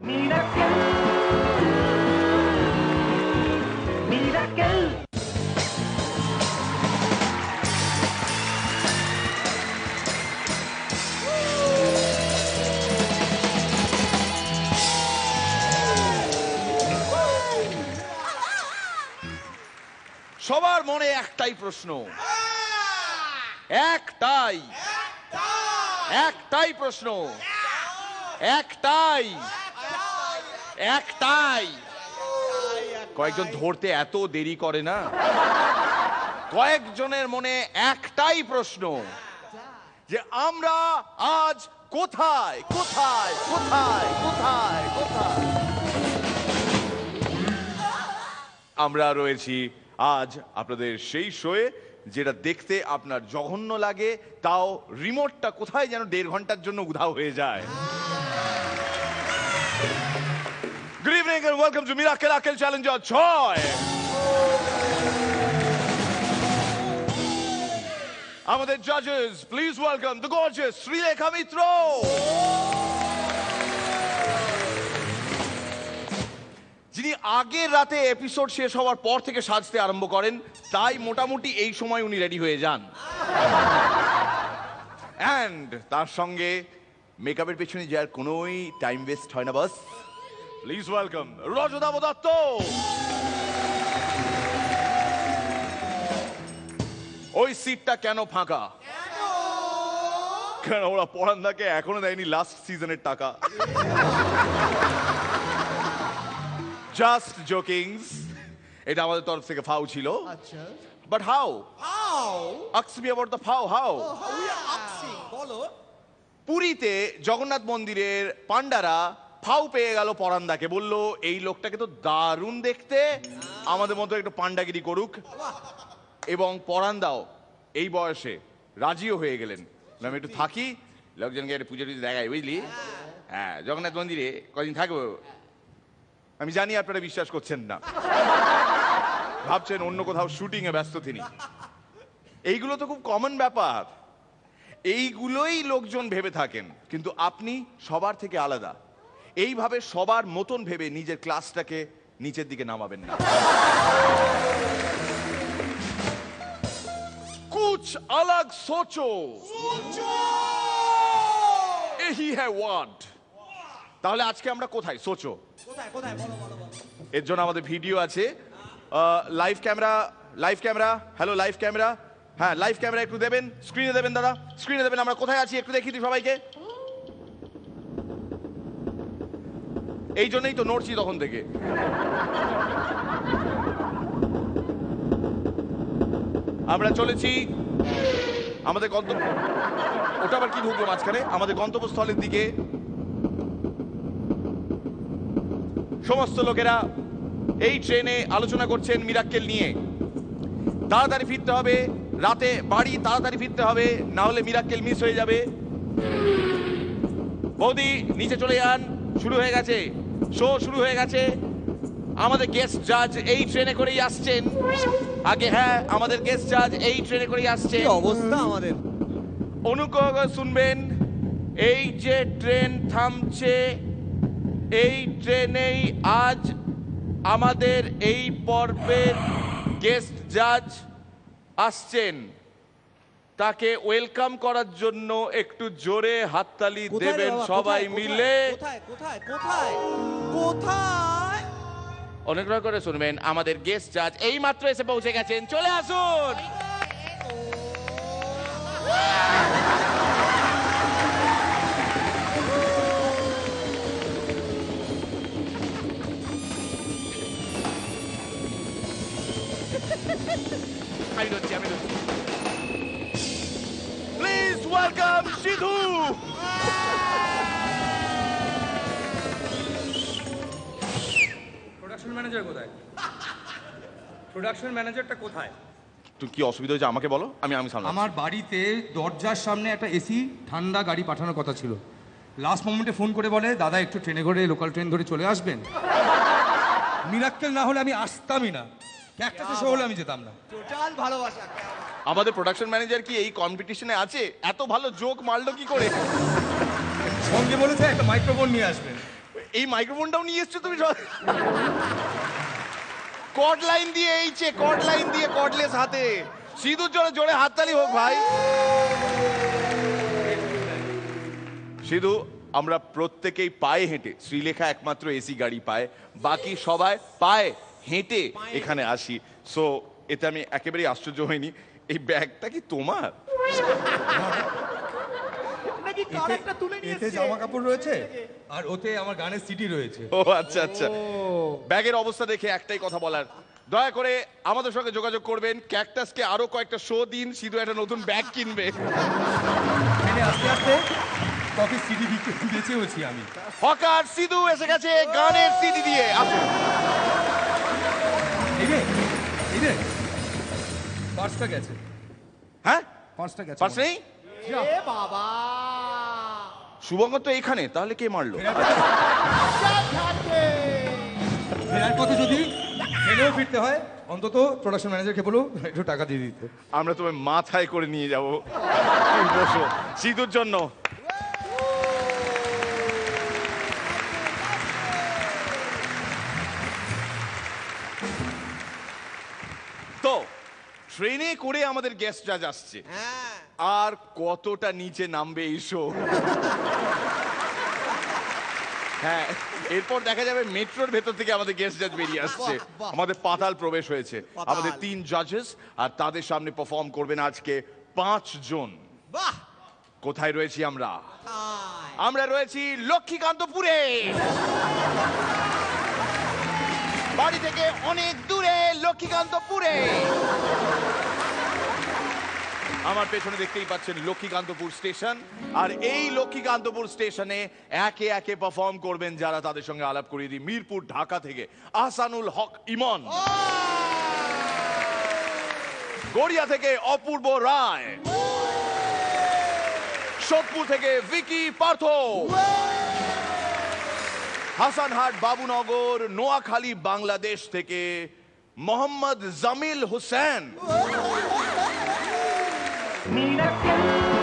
সবার মনে একটাই প্রশ্ন, একটাই প্রশ্ন, একটাই। কয়েকজন ধরতে এত দেরি করে না? কয়েকজনের মনে একটাই প্রশ্ন যে আমরা আজ কোথায় কোথায় কোথায় কোথায় কোথায়? আমরা রয়েছি আজ আপনাদের সেই শোয়ে যেটা দেখতে আপনার জঘন্য লাগে, তাও রিমোটটা কোথায় যেন 1.5 ঘন্টার জন্য উধাও হয়ে যায়। Good evening and welcome to Miracle Akel Challenger 6. আমাদের judges, please welcome the gorgeous Srilekha Mitra. যিনি আগের রাতে এপিসোড শেষ হওয়ার পর থেকে সাজতে আরম্ভ করেন, তাই মোটামুটি এই সময় উনি রেডি হয়ে যান। অ্যান্ড তার সঙ্গে মেকআপের পেছনে যার কোনোই টাইম ওয়েস্ট হয় না। বাস প্লিজ ওয়েলকাম রজতাভ দত্ত। ওই সিটটা কেন ফাঁকা? কেন ওরা পরান্দাকে এখনো দেয়নি লাস্ট সিজনের টাকা? জাস্ট জোকিংস, এটা আমাদের তরফ থেকে ফাউ ছিল। আচ্ছা, but how ask me about the ফাউ। হাউ বলো। পুরীতে জগন্নাথ মন্দিরের পান্ডারা ফাউ পেয়ে গেল পরান্দাকে, বলল এই লোকটাকে তো দারুণ দেখতে, আমাদের মতো একটু পান্ডাগিরি করুক। এবং পরান্দাও এই বয়সে রাজিও হয়ে গেলেন। আমি একটু থাকি, লোকজনকে একটু পুজো টুজো দেখাই, বুঝলি? হ্যাঁ, জগন্নাথ মন্দিরে কদিন থাকবো। আমি জানি আপনারা বিশ্বাস করছেন না, ভাবছেন অন্য কোথাও শুটিং এ ব্যস্ত তিনি। এইগুলো তো খুব কমন ব্যাপার, এইগুলোই লোকজন ভেবে থাকেন, কিন্তু আপনি সবার থেকে আলাদা। এইভাবে সবার মতন ভেবে নিজের ক্লাসটাকে নিচের দিকে নামাবেন না। কুছ আলাগ সোচো, এই হ্যাঁ ওয়ার্ড। তাহলে আজকে আমরা কোথায়? সোচো এর জন্য আমাদের ভিডিও আছে, live camera. Hello live camera, হ্যাঁ লাইভ ক্যামেরা একটু দেবেন, স্ক্রিনে দেবেন দাদা, স্ক্রিনে দেবেন। আমরা কোথায় আছি একটু দেখিয়ে দিই সবাইকে। এই জন্যই তো নড়ছি তখন থেকে। আমরা চলেছি আমাদের গন্তব্য, ওটা আবার কি ঢুকলো মাঝখানে, আমাদের গন্তব্যস্থলের দিকে। সমস্ত লোকেরা এই ট্রেনে আলোচনা করছেন মিরাক্কেল নিয়ে। তাড়াতাড়ি ফিরতে হবে, রাতে বাড়ি তাড়াতাড়ি ফিরতে হবে, না হলে মিরাক্কেল মিস হয়ে যাবে। বৌদি নিচে চলে যান, শুরু হয়ে গেছে, শো শুরু হয়ে গেছে। আমাদের গেস্ট জাজ এই ট্রেনে করেই আসছেন। আগে হ্যাঁ, আমাদের গেস্ট জাজ এই ট্রেনে করেই আসছে। অবস্থা আমাদের, অনুগ্রহ করে শুনবেন, এই যে ট্রেন থামছে, এই ট্রেনেই আজ আমাদের এই পর্বের গেস্ট জাজ আসছেন। তাকে ওয়েলকাম করার জন্য একটু জোরে হাততালি দেবেন সবাই মিলে। অনুগ্রহ করে শুনবেন, আমাদের গেস্ট জাজ এই মাত্র এসে পৌঁছে গেছেন, চলে আসুন। Please welcome Sidhu. Production manager কোথায়? প্রোডাকশন ম্যানেজারটা কোথায়? তুই কি অসুবিধা হয়েছে আমাকে বলো, আমি সামনে। আমার বাড়িতে দরজার সামনে একটা এসি ঠান্ডা গাড়ি পাঠানোর কথা ছিল। লাস্ট মোমেন্টে ফোন করে বলে দাদা একটু ট্রেনে করে লোকাল ট্রেন ধরে চলে আসবেন। মিরাক্কেল না হলে আমি আসতামই না, ক্যাকটাসে শো হলে আমি যেতাম না। টোটাল ভালোবাসা। আমাদের প্রোডাকশন ম্যানেজার কি এই কম্পিটিশনে আছে? এত ভালো জোক মারলো কি করে? সঙ্গে বলেছে একটা মাইক্রোফোন নিয়ে আসবেন। এই মাইক্রোফোনটাও নিয়ে এসছো তুমি? কর্ড লাইন দিয়ে এইছে, কর্ড লাইন দিয়ে কর্ডলেস হাতে। সিঁদুর জোরে জোরে হাততালি হোক ভাই। সিধু, আমরা প্রত্যেকেই পায়ে হেঁটে, শ্রীলেখা একমাত্র এসি গাড়ি পায়, বাকি সবাই পায়ে হেঁটে এখানে আসি। সো এতে আমি একেবারেই আশ্চর্য হইনি। এই ব্যাগটা কি তোমার? নাকি কার একটা তুলে নিয়ে এতে এসছে? জামা কাপড় রয়েছে আর ওতে আমার গানের সিডি রয়েছে। ও আচ্ছা আচ্ছা। ব্যাগের অবস্থা দেখে একটাই কথা বলার, দয়া করে আমাদের সঙ্গে যোগাযোগ করবেন। ক্যাকটাসকে আরো কয়েকটা শো দিন, সিধু একটা নতুন ব্যাগ কিনবে। এখানে আস্তে আস্তে কফি সিডি বেঁচেওছি আমি। হকার সিধু এসে গেছে গানের সিডি দিয়ে। আসুন। এই রে পার্সটা গেছে। হ্যাঁ, পার্সটা গেছে। পার্স নেই? এ বাবা, শুভঙ্কর তো এখানে, তাহলে কে মারলো? ফেরার পথে যদি ফেলেও ফিরতে হয়, অন্তত প্রোডাকশন ম্যানেজারকে বলো একটু টাকা দিয়ে দিতে। আমরা তোমায় মাথায় করে নিয়ে যাবো। বসো সিধুর জন্য। তো ট্রেনে করে আমাদের গেস্ট জাজ আসছে, হ্যাঁ আর কতটা নিচে নামবে এই শো। হ্যাঁ, এরপর দেখা যাবে মেট্রোর ভেতর থেকে আমাদের গেস্ট জাজ বেরিয়ে আসছে। বাহ, বাহ। আমাদের পাতাল প্রবেশ হয়েছে। পাতাল। আমাদের 3 জাজেস, আর তাদের সামনে পারফর্ম করবেন আজকে 5 জন। বাহ, কোথায় রয়েছি আমরা? আয়। আমরা রয়েছি লক্ষ্মীকান্তপুরে। বাড়ি থেকে অনেক দূরে লক্ষ্মীকান্তপুরে। আমার পেছনে দেখতেই পাচ্ছেন লক্ষ্মীকান্তপুর স্টেশন, আর এই লক্ষ্মীকান্তপুর স্টেশনে একে একে পারফর্ম করবেন যারা, তাদের সঙ্গে আলাপ করিয়ে দিই। মিরপুর ঢাকা থেকে আহসানুল হক ইমন, গড়িয়া থেকে অপূর্ব রায়, সোদপুর থেকে ভিকি পার্থ, হাসানহাট বাবুনগর নোয়াখালী বাংলাদেশ থেকে মোহাম্মদ জামিল হোসেন, Miracle